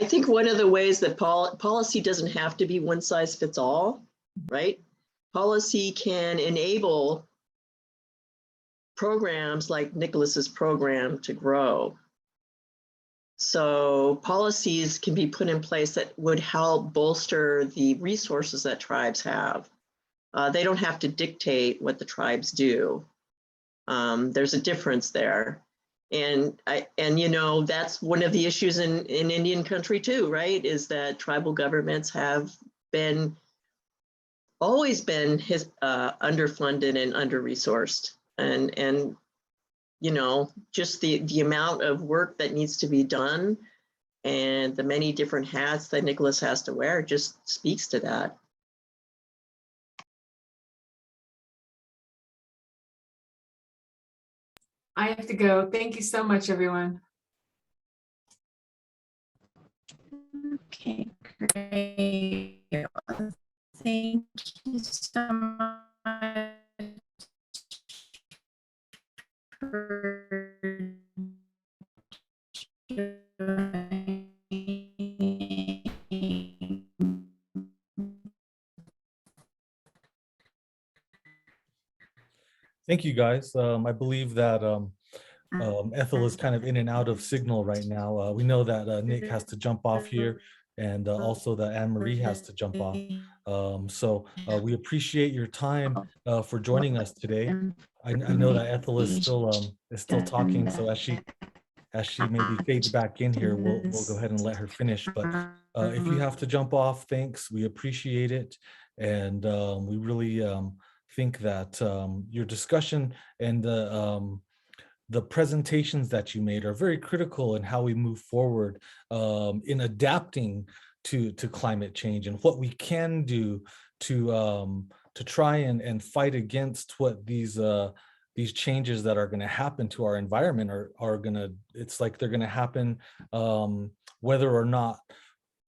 I think one of the ways that policy doesn't have to be one size fits all, right? Policy can enable programs like Nicholas's program to grow. So policies can be put in place that would help bolster the resources that tribes have. They don't have to dictate what the tribes do. There's a difference there. And you know, that's one of the issues in Indian country too, right? Is that tribal governments have always been underfunded and under-resourced. And you know, just the amount of work that needs to be done and the many different hats that Nicholas has to wear just speaks to that. I have to go. Thank you so much, everyone. Okay, great. Thank you so much for Thank you, guys. I believe that Ethel is kind of in and out of signal right now. We know that Nick has to jump off here, and also that Anne-Marie has to jump off. So we appreciate your time for joining us today. I know that Ethel is still talking, so as she maybe fades back in here, we'll go ahead and let her finish. But if you have to jump off, thanks. We appreciate it, and we really think that your discussion and the presentations that you made are very critical in how we move forward in adapting to climate change and what we can do to try and fight against what these changes that are going to happen to our environment are going to, it's like they're going to happen whether or not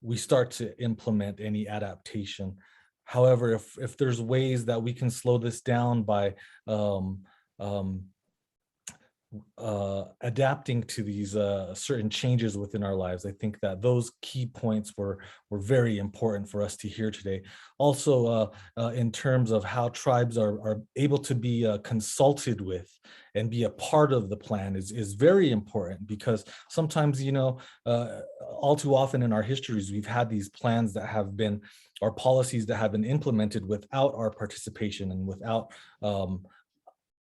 we start to implement any adaptation. However, if there's ways that we can slow this down by adapting to these certain changes within our lives, I think that those key points were very important for us to hear today. Also, in terms of how tribes are able to be consulted with and be a part of the plan is very important, because sometimes, you know, all too often in our histories, we've had these plans that have been, or policies that have been implemented without our participation and without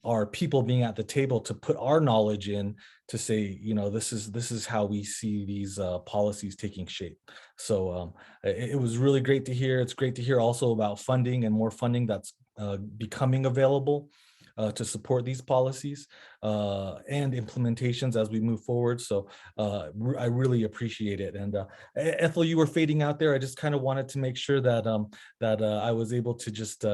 our people being at the table to put our knowledge in to say, you know, this is how we see these policies taking shape. So it was really great to hear. It's great to hear also about funding and more funding that's becoming available to support these policies and implementations as we move forward. So I really appreciate it. And Ethel, you were fading out there. I just kind of wanted to make sure that I was able to just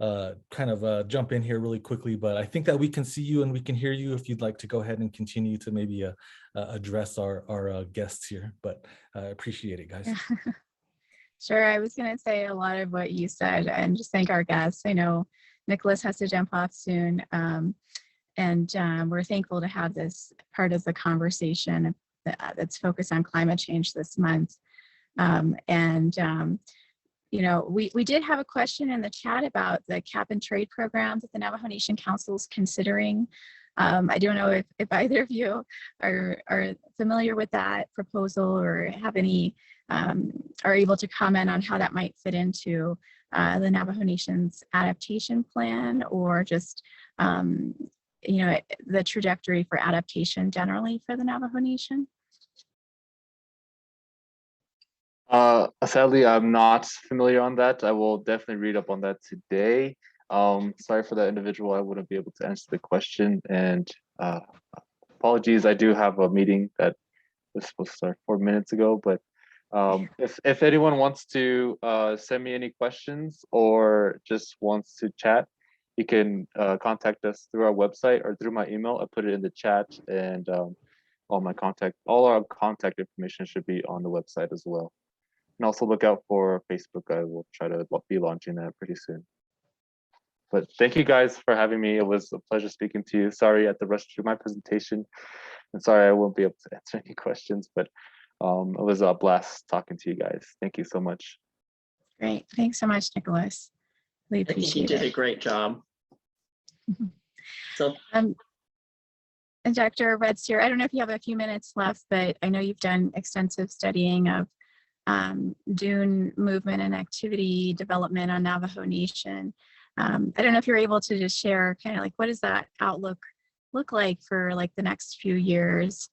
kind of jump in here really quickly, but I think that we can see you and we can hear you if you'd like to go ahead and continue to maybe address our guests here, but I appreciate it, guys. Sure, I was going to say a lot of what you said and just thank our guests. I know Nicholas has to jump off soon, and we're thankful to have this part of the conversation that's focused on climate change this month. You know, we did have a question in the chat about the cap and trade program that the Navajo Nation Council is considering. I don't know if either of you are familiar with that proposal or have any, are able to comment on how that might fit into the Navajo Nation's adaptation plan, or just, you know, the trajectory for adaptation generally for the Navajo Nation. Sadly, I'm not familiar on that. I will definitely read up on that today. Sorry for that individual. I wouldn't be able to answer the question, and apologies. I do have a meeting that was supposed to start 4 minutes ago, but if anyone wants to send me any questions or just wants to chat, you can contact us through our website or through my email. I put it in the chat, and all our contact information should be on the website as well. And also look out for Facebook. I will try to be launching that pretty soon. But thank you guys for having me. It was a pleasure speaking to you. Sorry I had to rush through my presentation, and sorry I won't be able to answer any questions, but it was a blast talking to you guys. Thank you so much. Great. Thanks so much, Nicholas. We I think you appreciate did a it. great job. So And Dr. Redsteer, I don't know if you have a few minutes left, but I know you've done extensive studying of dune movement and activity development on Navajo Nation. I don't know if you're able to just share kind of like, what does that outlook look like for like the next few years?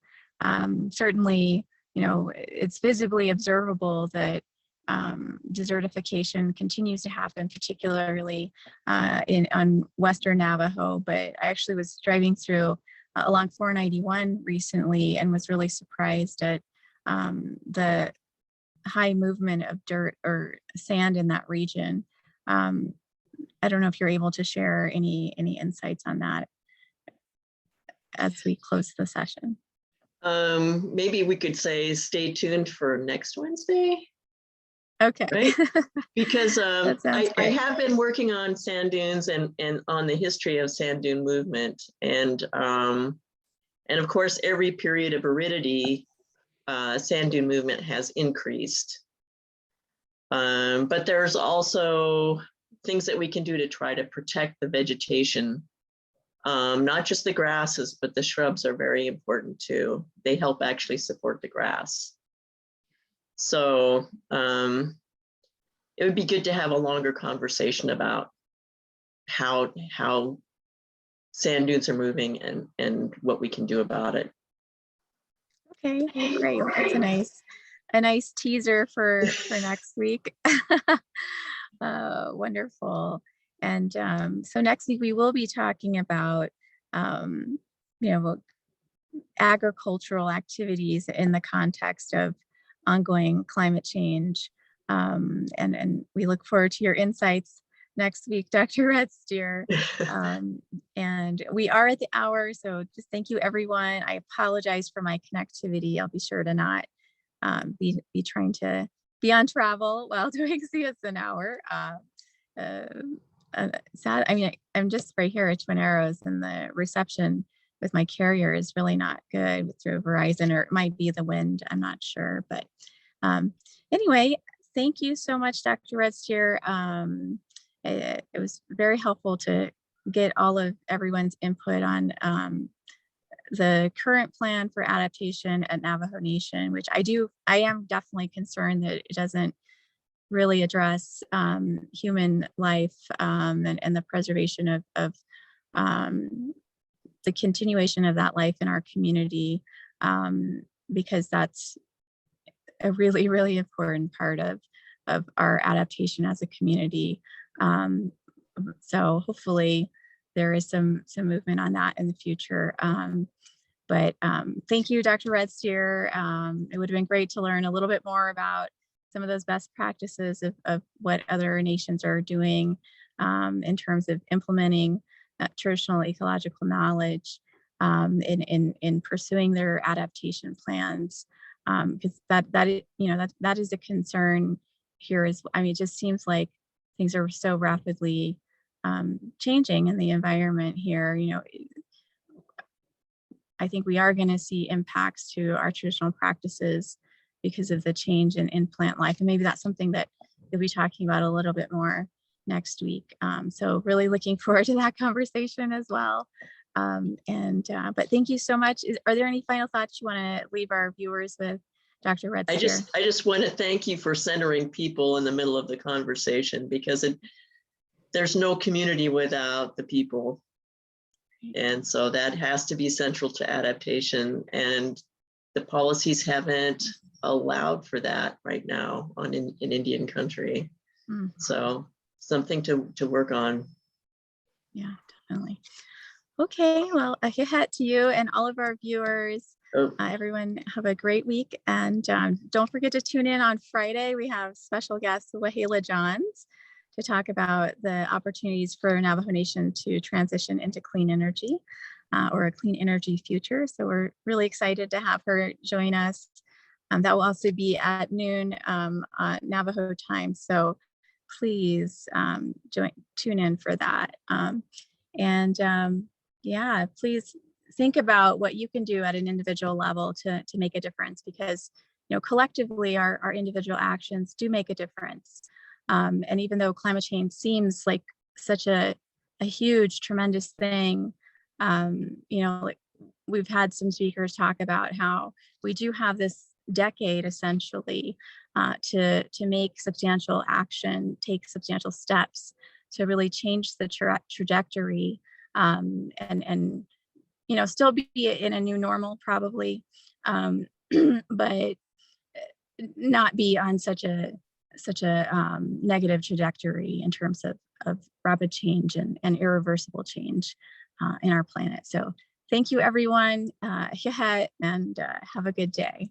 Certainly, you know, it's visibly observable that desertification continues to happen, particularly on Western Navajo. But I actually was driving through along 491 recently and was really surprised at the high movement of dirt or sand in that region. I don't know if you're able to share any insights on that as we close the session. maybe we could say stay tuned for next Wednesday. Okay. Right? Because I great. have been working on sand dunes and on the history of sand dune movement. And of course, every period of aridity, sand dune movement has increased. But there's also things that we can do to try to protect the vegetation. Not just the grasses, but the shrubs are very important too. They help actually support the grass. So it would be good to have a longer conversation about how sand dunes are moving and what we can do about it. Okay, great. Well, that's a nice teaser for next week. Wonderful. And so next week we will be talking about you know, agricultural activities in the context of ongoing climate change. And we look forward to your insights next week, Dr. Redsteer. And we are at the hour, so just thank you, everyone. I apologize for my connectivity. I'll be sure to not be trying to be on travel while doing Sihasin hour. Sad. I mean, I'm just right here at Twin Arrows, and the reception with my carrier is really not good through Verizon, or it might be the wind. I'm not sure, but anyway, thank you so much, Dr. Redsteer. It was very helpful to get all of everyone's input on the current plan for adaptation at Navajo Nation, which I am definitely concerned that it doesn't really address human life and the preservation of the continuation of that life in our community, because that's a really, really important part of our adaptation as a community. So hopefully there is some movement on that in the future. But thank you, Dr. Redsteer. It would have been great to learn a little bit more about some of those best practices of what other nations are doing in terms of implementing traditional ecological knowledge in pursuing their adaptation plans, because that is a concern here. I mean, it just seems like things are so rapidly changing in the environment here. You know, I think we are going to see impacts to our traditional practices because of the change in plant life, and maybe that's something that we'll be talking about a little bit more next week. So really looking forward to that conversation as well. But thank you so much. Are there any final thoughts you want to leave our viewers with, Dr. Redsteer? I just want to thank you for centering people in the middle of the conversation, because there's no community without the people. And so that has to be central to adaptation, and the policies haven't allowed for that right now in Indian country. So something to work on. Yeah, definitely. Okay, well, a hat to you and all of our viewers. Everyone have a great week, and don't forget to tune in on Friday. We have special guest Wahala Johns to talk about the opportunities for Navajo Nation to transition into clean energy or a clean energy future. So we're really excited to have her join us. That will also be at noon Navajo time. So please tune in for that. Yeah, please think about what you can do at an individual level to make a difference, because collectively our individual actions do make a difference. And even though climate change seems like such a huge, tremendous thing, like we've had some speakers talk about how we do have this decade essentially to make substantial action, take substantial steps to really change the trajectory and still be in a new normal probably, but not be on such a negative trajectory in terms of rapid change and irreversible change in our planet. So thank you everyone, and have a good day.